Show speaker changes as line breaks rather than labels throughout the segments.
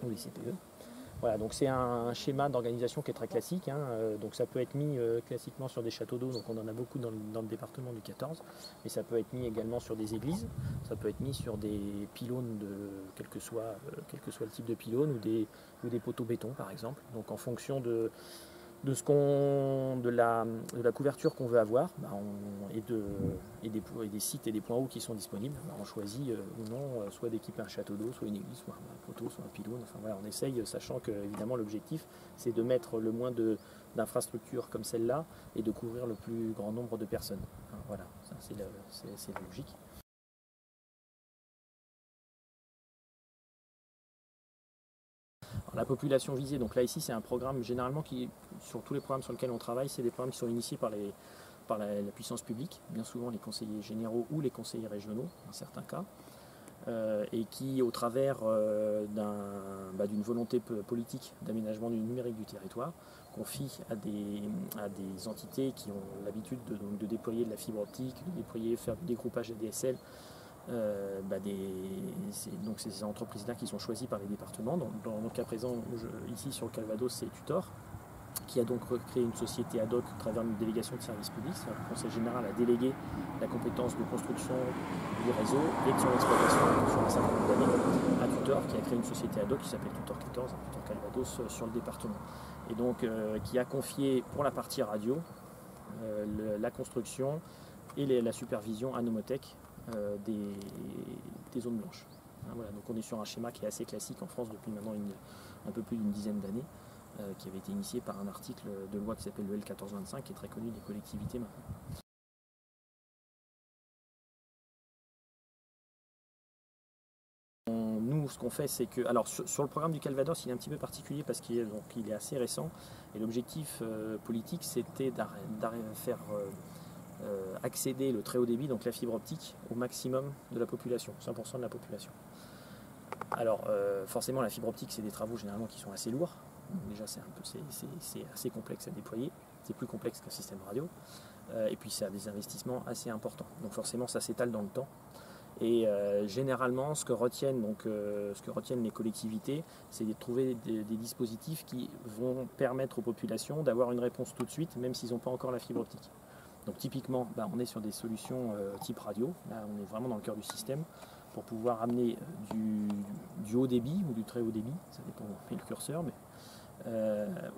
ou les CPE. Voilà, donc c'est un schéma d'organisation qui est très classique, hein, donc ça peut être mis classiquement sur des châteaux d'eau, donc on en a beaucoup dans le département du 14, mais ça peut être mis également sur des églises, ça peut être mis sur des pylônes, quel que soit le type de pylône, ou des poteaux béton par exemple. Donc en fonction de la couverture qu'on veut avoir, et des sites et des points hauts qui sont disponibles, on choisit ou non soit d'équiper un château d'eau, soit une église, soit un poteau, soit un pylône. Enfin, voilà, on essaye, sachant que évidemment l'objectif c'est de mettre le moins d'infrastructures comme celle-là et de couvrir le plus grand nombre de personnes. Voilà, c'est la logique. La population visée, donc là ici c'est un programme généralement sur tous les programmes sur lesquels on travaille, c'est des programmes qui sont initiés par la puissance publique, bien souvent les conseillers généraux ou les conseillers régionaux, dans certains cas, et qui au travers d'une volonté politique d'aménagement du numérique du territoire, confie à des entités qui ont l'habitude de déployer de la fibre optique, faire du dégroupage ADSL. Donc c'est ces entreprises-là qui sont choisies par les départements. Dans le cas présent, ici sur le Calvados, c'est Tutor, qui a donc créé une société ad hoc à travers une délégation de service public. Le Conseil général a délégué la compétence de construction du réseau et de son exploitation sur un certain nombre d'années à Tutor, qui a créé une société ad hoc qui s'appelle Tutor 14, Tutor Calvados, sur le département. Et donc qui a confié pour la partie radio la construction et la supervision à Nomotech des zones blanches. Voilà, donc on est sur un schéma qui est assez classique en France depuis maintenant un peu plus d'une dizaine d'années, qui avait été initié par un article de loi qui s'appelle le L1425, qui est très connu des collectivités maintenant. Nous, ce qu'on fait, c'est que, alors sur le programme du Calvados, il est un petit peu particulier parce qu'il est assez récent, et l'objectif politique, c'était faire accéder le très haut débit, donc la fibre optique, au maximum de la population, 100% de la population. Alors forcément la fibre optique c'est des travaux généralement qui sont assez lourds, donc déjà c'est assez complexe à déployer, c'est plus complexe qu'un système radio, et puis ça a des investissements assez importants, donc forcément ça s'étale dans le temps. Et généralement ce que retiennent les collectivités, c'est de trouver des dispositifs qui vont permettre aux populations d'avoir une réponse tout de suite, même s'ils n'ont pas encore la fibre optique. Donc typiquement, on est sur des solutions type radio, là on est vraiment dans le cœur du système, pour pouvoir amener du haut débit ou du très haut débit, ça dépend où on met le curseur, mais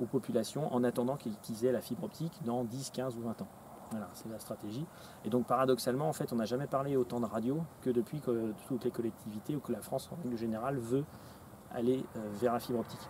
aux populations en attendant qu'ils aient la fibre optique dans 10, 15 ou 20 ans. Voilà, c'est la stratégie. Et donc paradoxalement, en fait, on n'a jamais parlé autant de radio que depuis que toutes les collectivités ou que la France en règle générale veut aller vers la fibre optique.